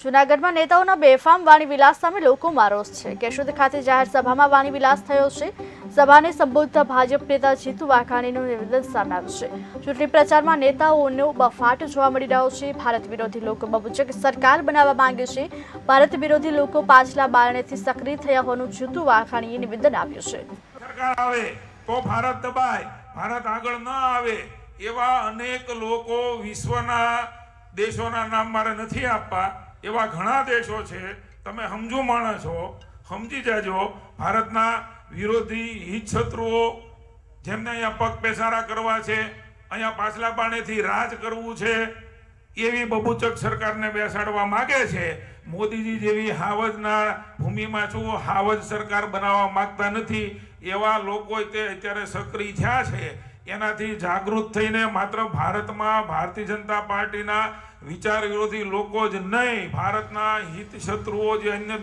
જૂનાગઢમાં નેતાઓના બેફામ વાણી વિલાસ સામે લોકોમાં રોષ છે। કેશોદ ખાતે જાહેર સભામાં વાણી વિલાસ થયો છે। સભાને સંબોધતા ભાજપ નેતા જીતુ વાઘાણીનું નિવેદન સામે આવ્યું છે। ચૂંટણી પ્રચારમાં નેતાઓનો બફાટ જોવા મળી રહ્યો છે। ભારત વિરોધી લોકો બબુચક સરકાર બનાવવા માંગે છે। ભારત વિરોધી લોકો પાછલા બારણેથી સક્રિય થયા હોવાનું જીતુ વાઘાણીએ નિવેદન આપ્યું છે। સરકાર આવે તો ભારત દબાય, ભારત આગળ ન આવે એવા અનેક લોકો વિશ્વના દેશોના નામ મારે નથી આપવા, એવા ઘણા દેશો છે। તમે સમજો માણસ છો, સમજી જાજો। ભારતના વિરોધી હિત શત્રુઓ જેમને અહીંયા પગ પેસારા કરવા છે, અહીંયા પાછલા બાણેથી રાજ કરવું છે, એવી બબુચક સરકારને બેસાડવા માંગે છે। મોદીજી જેવી હાવજના ભૂમિમાં છું, હાવજ સરકાર બનાવવા માંગતા નથી, એવા લોકો તે અત્યારે સક્રિય થયા છે। એનાથી જાગૃત થઈને માત્ર ભારતમાં ભારતીય જનતા પાર્ટીના વિચાર વિરોધી લોકો જ નહીં, ભારતના હિત શત્રુઓ જે અન્ય